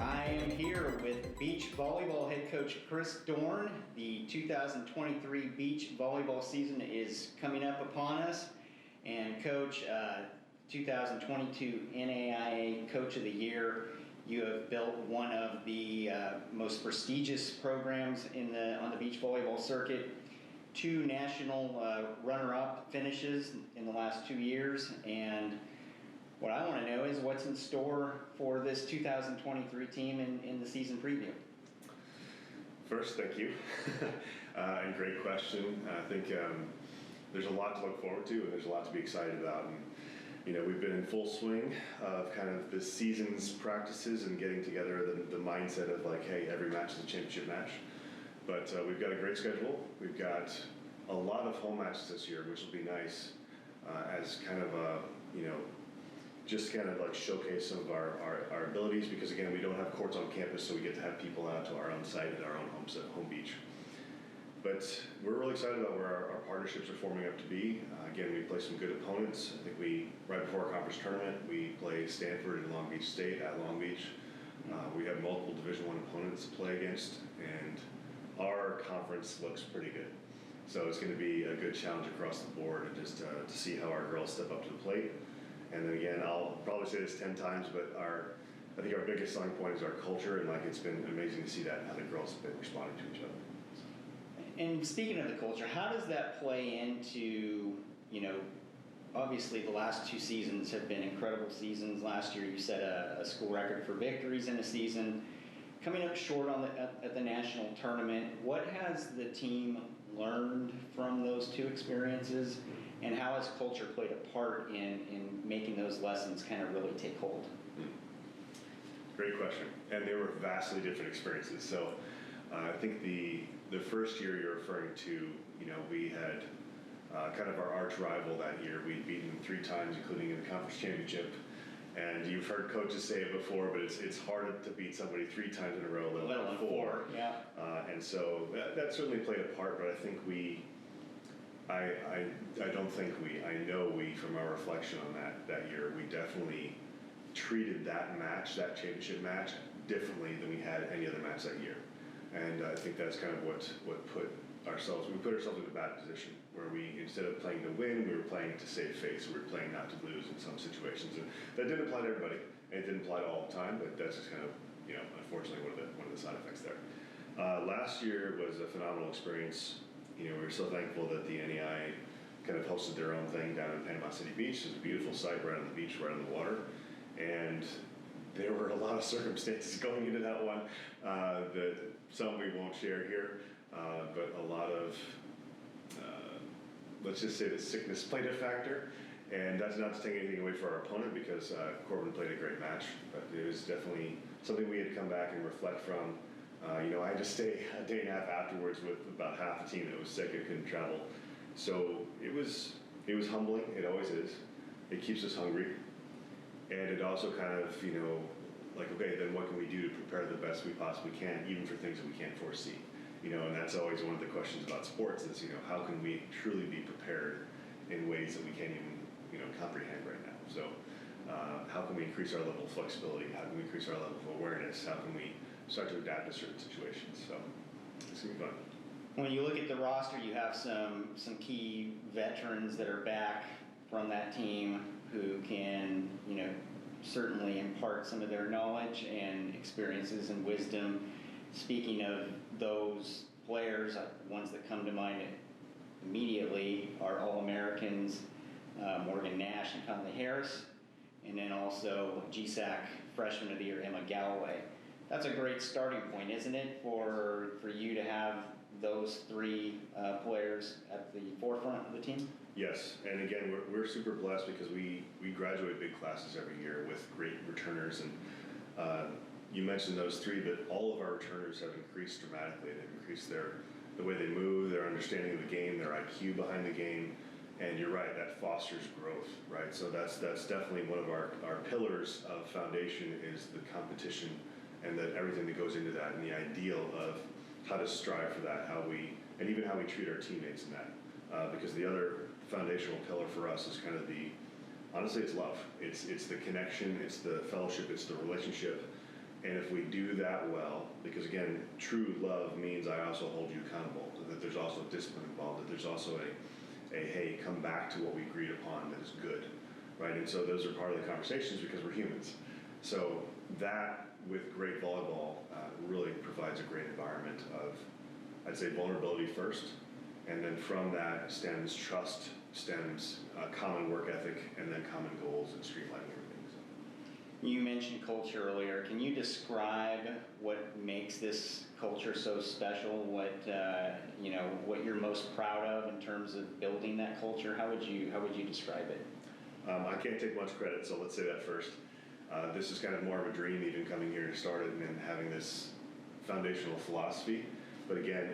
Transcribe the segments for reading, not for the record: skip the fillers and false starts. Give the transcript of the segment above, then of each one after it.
I am here with Beach Volleyball head coach Kris Dorn. The 2023 Beach Volleyball season is coming up upon us. And Coach, 2022 NAIA Coach of the Year, you have built one of the most prestigious programs on the beach volleyball circuit. 2 national runner-up finishes in the last 2 years. And what I want to know is what's in store for this 2023 team in the season preview. First, thank you. And great question. I think there's a lot to look forward to, and there's a lot to be excited about. And, we've been in full swing of kind of this season's practices and getting together the mindset of like, hey, every match is a championship match. But we've got a great schedule. We've got a lot of home matches this year, which will be nice as kind of just kind of like showcase some of our abilities, because again, we don't have courts on campus, so we get to have people out to our own site at our own home beach. But we're really excited about where our partnerships are forming up to be. Again, we play some good opponents. I think right before our conference tournament, we play Stanford and Long Beach State at Long Beach. We have multiple Division I opponents to play against, and our conference looks pretty good. So it's going to be a good challenge across the board, and just to see how our girls step up to the plate. And then again, I'll probably say this 10 times, but I think our biggest selling point is our culture, and it's been amazing to see that and how the girls have been responding to each other. And speaking of the culture, how does that play into, obviously the last 2 seasons have been incredible seasons. Last year you set a school record for victories in a season. Coming up short at the national tournament, what has the team learned from those 2 experiences, and how has culture played a part in making those lessons kind of really take hold? Great question. And they were vastly different experiences. So I think the first year you're referring to, we had kind of our arch rival that year. We'd beaten them 3 times, including in the conference championship. And you've heard coaches say it before, but it's hard to beat somebody 3 times in a row, let alone 4. Yeah. And so that certainly played a part, but I think I know we, from our reflection on that year, we definitely treated that championship match, differently than we had any other match that year. And I think that's kind of what we put ourselves in a bad position, where we, instead of playing to win, we were playing to save face. We were playing not to lose in some situations. And that didn't apply to everybody, and it didn't apply to all the time, but that's just kind of, unfortunately one of the side effects there. Last year was a phenomenal experience. We were so thankful that the NEI kind of hosted their own thing down in Panama City Beach. It's a beautiful site right on the beach, right on the water. And there were a lot of circumstances going into that one that some we won't share here, but a lot of, let's just say, the sickness played a factor. And that's not to take anything away from our opponent, because Corbin played a great match, but it was definitely something we had to come back and reflect from. I had to stay a day and a half afterwards with about half the team that was sick and couldn't travel. So it was humbling. It always is. It keeps us hungry. And it also kind of, okay, then what can we do to prepare the best we possibly can, even for things that we can't foresee? And that's always one of the questions about sports is, how can we truly be prepared in ways that we can't even, comprehend right now? So how can we increase our level of flexibility? How can we increase our level of awareness? How can we start to adapt to certain situations? So it's going to be fun. When you look at the roster, you have some key veterans that are back from that team who can, certainly impart some of their knowledge and experiences and wisdom. Speaking of those players, ones that come to mind immediately are All-Americans, Morgan Nash and Conley Harris, and then also GSAC Freshman of the Year, Emma Galloway. That's a great starting point, isn't it, for you to have those 3 players at the forefront of the team? Yes, and again, we're super blessed because we graduate big classes every year with great returners, and you mentioned those 3, but all of our returners have increased dramatically. They've increased the way they move, their understanding of the game, their IQ behind the game, and you're right, that fosters growth, right? So that's definitely one of our pillars of foundation is the competition, and that everything that goes into that, and the ideal of how to strive for that, and even how we treat our teammates in that. Because the other foundational pillar for us is kind of honestly, it's love. It's the connection, it's the fellowship, it's the relationship, And if we do that well, because again, true love means I also hold you accountable, that there's also discipline involved, that there's also a hey, come back to what we agreed upon that is good, right? And so those are part of the conversations because we're humans. So that with great volleyball really provides a great environment of, I'd say, vulnerability first, and then from that stems trust, stems common work ethic, and then common goals and streamlining everything. So. You mentioned culture earlier. Can you describe what makes this culture so special? What what you're most proud of in terms of building that culture? How would you describe it? I can't take much credit, so let's say that first. This is kind of more of a dream, even coming here to start it and having this foundational philosophy. But again,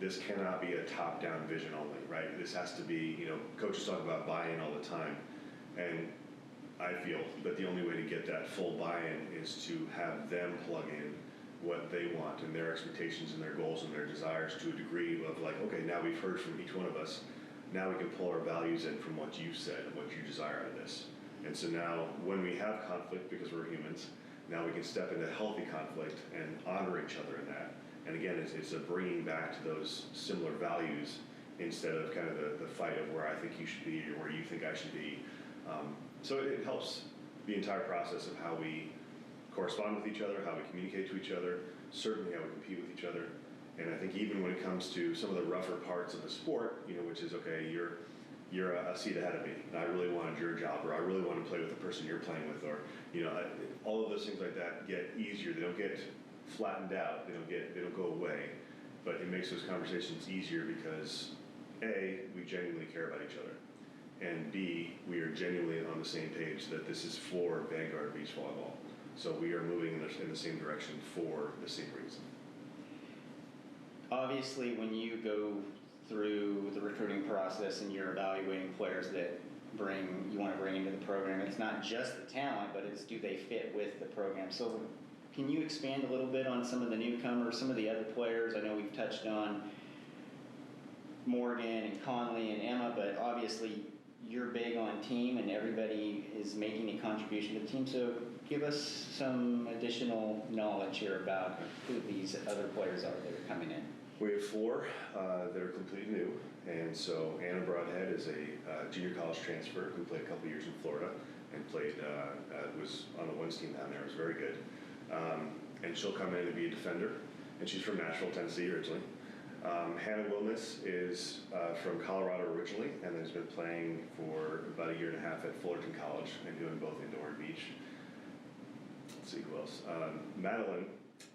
this cannot be a top-down vision only, right? This has to be, coaches talk about buy-in all the time, and I feel that the only way to get that full buy-in is to have them plug in what they want and their expectations and their goals and their desires to a degree of like, okay, now we've heard from each one of us. Now we can pull our values in from what you said and what you desire out of this. And so now when we have conflict, because we're humans, now we can step into healthy conflict and honor each other in that. And again, it's a bringing back to those similar values instead of kind of the fight of where I think you should be or where you think I should be. So it helps the entire process of how we correspond with each other, how we communicate to each other, certainly how we compete with each other. And I think even when it comes to some of the rougher parts of the sport, which is, okay, you're a seat ahead of me, and I really wanted your job, or I really want to play with the person you're playing with, or all of those things like that get easier. They don't get flattened out. They don't go away. But it makes those conversations easier because A, we genuinely care about each other, and B, we are genuinely on the same page that this is for Vanguard Beach Volleyball. So we are moving in the same direction for the same reason. Obviously, when you go through the recruiting process and you're evaluating players that you want to bring into the program, it's not just the talent, but it's do they fit with the program. So can you expand a little bit on some of the newcomers, some of the other players? I know we've touched on Morgan and Conley and Emma, but obviously you're big on team and everybody is making a contribution to the team. So give us some additional knowledge here about who these other players are that are coming in. We have 4 that are completely new, and so Anna Broadhead is a junior college transfer who played a couple years in Florida and was on the women's team down there. It was very good, and she'll come in and be a defender, and she's from Nashville, Tennessee originally. Hannah Wilness is from Colorado originally, and has been playing for about a year and a half at Fullerton College and doing both indoor and beach. Let's see who else. Madeline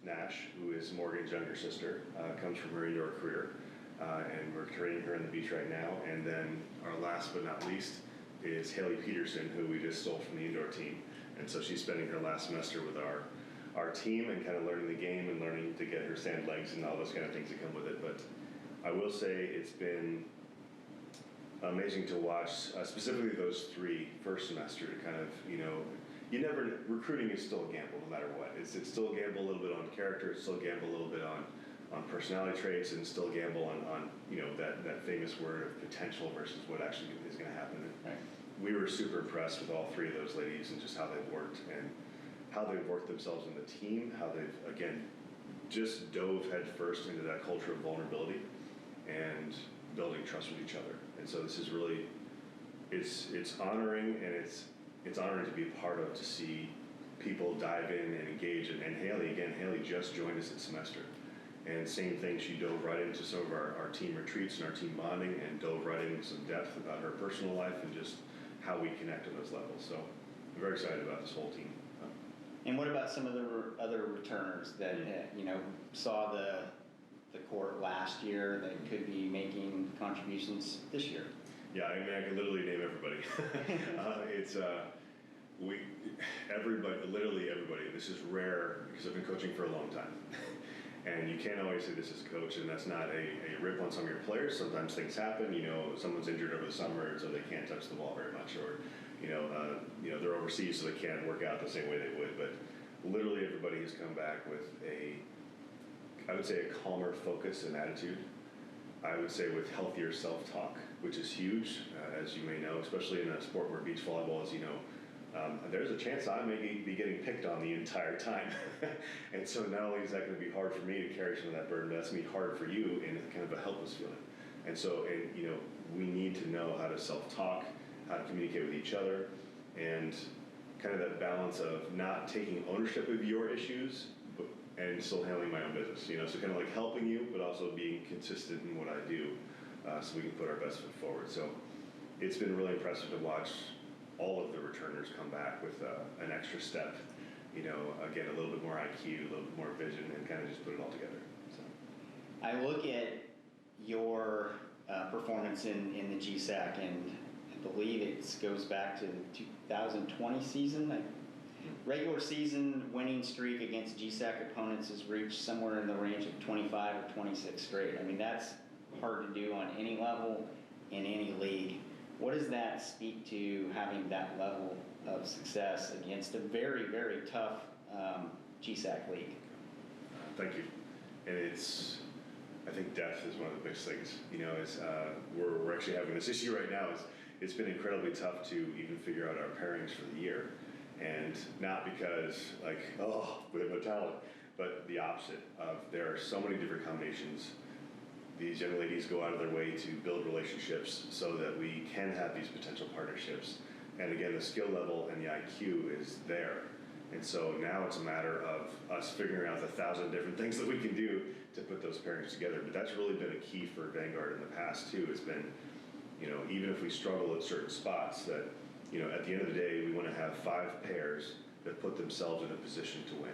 Nash, who is Morgan's younger sister, comes from her indoor career, and we're training her in the beach right now. And then our last but not least is Haley Peterson, who we just stole from the indoor team. And so she's spending her last semester with our team and kind of learning the game and learning to get her sand legs and all those kind of things that come with it. But I will say it's been amazing to watch, specifically those 3 first semester to kind of, recruiting is still a gamble no matter what. It's still a gamble a little bit on character, it's still a gamble a little bit on personality traits, and still a gamble on that famous word of potential versus what actually is going to happen. Right. We were super impressed with all 3 of those ladies and just how they've worked and how they've worked themselves in the team, how they've, again, just dove head first into that culture of vulnerability and building trust with each other. And so this is really, it's honoring, and it's honoring to be a part of, to see people dive in and engage. And Haley just joined us this semester. And same thing, she dove right into some of our team retreats and our team bonding and dove right into some depth about her personal life and just how we connect on those levels. So I'm very excited about this whole team. And what about some of the other returners that saw the court last year that could be making contributions this year? Yeah, I mean, I can literally name everybody. Literally everybody. This is rare because I've been coaching for a long time. And you can't always say this as a coach, and that's not a rip on some of your players. Sometimes things happen. Someone's injured over the summer, and so they can't touch the ball very much, or they're overseas, so they can't work out the same way they would. But literally everybody has come back with I would say a calmer focus and attitude. I would say with healthier self-talk, which is huge, as you may know, especially in a sport where beach volleyball is, there's a chance I may be getting picked on the entire time. And so not only is that going to be hard for me to carry some of that burden, but that's going to be hard for you, and it's kind of a helpless feeling. And so, we need to know how to self-talk, how to communicate with each other, and kind of that balance of not taking ownership of your issues, and still handling my own business. So kind of like helping you, but also being consistent in what I do, so we can put our best foot forward. So it's been really impressive to watch all of the returners come back with an extra step. Again, a little bit more IQ, a little bit more vision, and kind of just put it all together. So I look at your performance in the GSAC, and I believe it goes back to the 2020 season. Regular season winning streak against GSAC opponents has reached somewhere in the range of 25 or 26 straight. I mean, that's hard to do on any level in any league. What does that speak to, having that level of success against a very, very tough GSAC league? Thank you. And I think depth is one of the biggest things. We're actually having this issue right now. It's been incredibly tough to even figure out our pairings for the year. And not because, we have no talent, but the opposite of, there are so many different combinations. These young ladies go out of their way to build relationships so that we can have these potential partnerships. And again, the skill level and the IQ is there. And so now it's a matter of us figuring out 1,000 different things that we can do to put those pairings together. But that's really been a key for Vanguard in the past too. It's been, even if we struggle at certain spots, that at the end of the day, we want to have 5 pairs that put themselves in a position to win.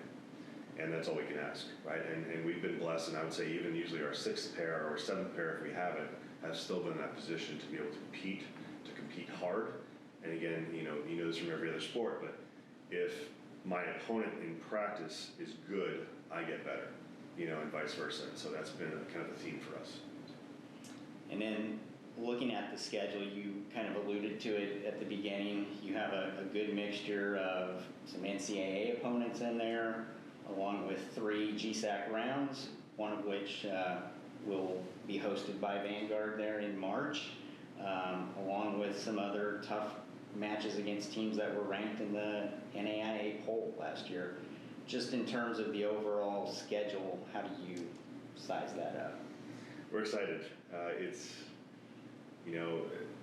And that's all we can ask, right? And we've been blessed, and I would say even usually our 6th pair or 7th pair, if we haven't, have still been in that position to be able to compete hard. And again, you know this from every other sport, but if my opponent in practice is good, I get better, and vice versa. And so that's been kind of a theme for us. And then looking at the schedule, you kind of alluded to it at the beginning. You have a good mixture of some NCAA opponents in there, along with 3 GSAC rounds, one of which will be hosted by Vanguard there in March, along with some other tough matches against teams that were ranked in the NAIA poll last year. Just in terms of the overall schedule, how do you size that up? We're excited.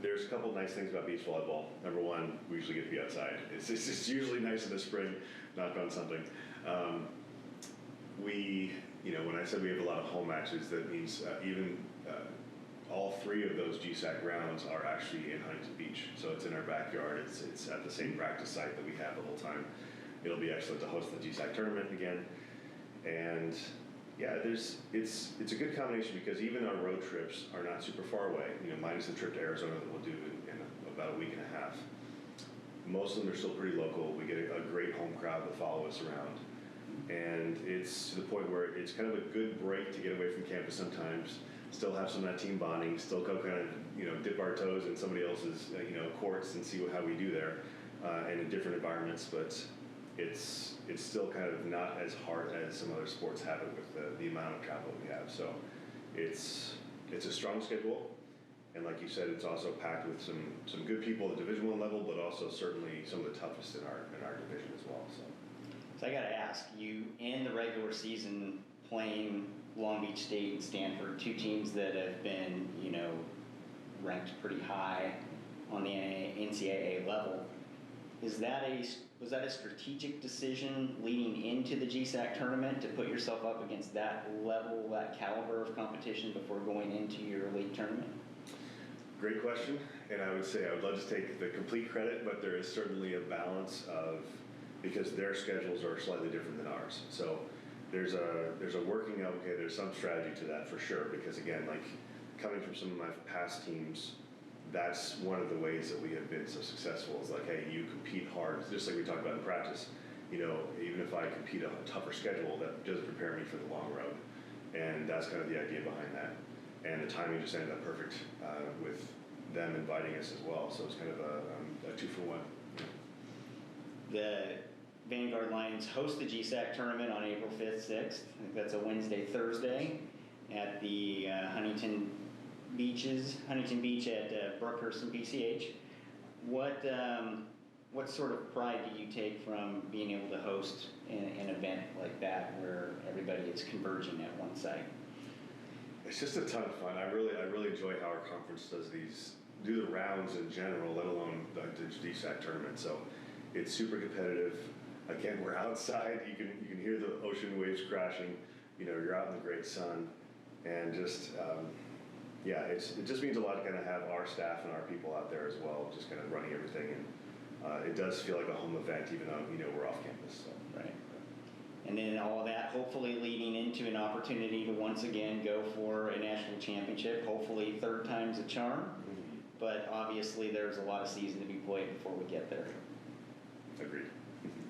There's a couple nice things about beach volleyball. Number one, we usually get to be outside. It's usually nice in the spring, knock on something. When I said we have a lot of home matches, that means all 3 of those GSAC rounds are actually in Huntington Beach. So it's in our backyard. It's at the same practice site that we have the whole time. It'll be excellent to host the GSAC tournament again. And yeah, it's a good combination because even our road trips are not super far away, minus the trip to Arizona that we'll do in about a week and a half. Most of them are still pretty local. We get a great home crowd that follow us around. And it's to the point where it's kind of a good break to get away from campus sometimes, still have some of that team bonding, still go kind of, dip our toes in somebody else's, courts and see how we do there, and in different environments. But it's still kind of not as hard as some other sports have it with the amount of travel we have. So it's a strong schedule, and like you said, it's also packed with some good people at the Division I level, but also certainly some of the toughest in our division as well. So I got to ask, you end the regular season playing Long Beach State and Stanford, 2 teams that have been, ranked pretty high on the NCAA level. Was that a strategic decision leading into the GSAC tournament to put yourself up against that level, that caliber of competition before going into your league tournament? Great question, and I would say I would love to take the complete credit, but there is certainly a balance of, because their schedules are slightly different than ours. So there's a working out, okay, there's some strategy to that for sure, because again, like coming from some of my past teams, that's one of the ways that we have been so successful is like, hey, you compete hard, just like we talked about in practice. Even if I compete on a tougher schedule, that does prepare me for the long road. And that's kind of the idea behind that. And the timing just ended up perfect with them inviting us as well. So it's kind of a 2-for-1. The Vanguard Lions host the GSAC tournament on April 5th, 6th. I think that's a Wednesday, Thursday at the Huntington Beach at Brookhurst and PCH. What what sort of pride do you take from being able to host an event like that where everybody is converging at one site? It's just a ton of fun. I really enjoy how our conference do the rounds in general, let alone the DSAC tournament. So it's super competitive. Again, we're outside. You can hear the ocean waves crashing. You're out in the great sun, and just it just means a lot to kind of have our staff and our people out there as well, just kind of running everything. And it does feel like a home event, even though we're off campus. So. Right. And then all that hopefully leading into an opportunity to once again go for a national championship, hopefully third time's a charm. Mm-hmm. But obviously there's a lot of season to be played before we get there. Agreed.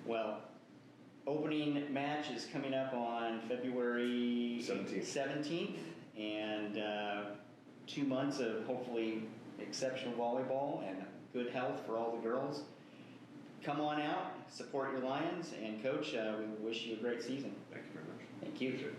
Well, opening match is coming up on February 17th, and 2 months of hopefully exceptional volleyball and good health for all the girls. Come on out, support your Lions, and Coach, we wish you a great season. Thank you very much. Thank you.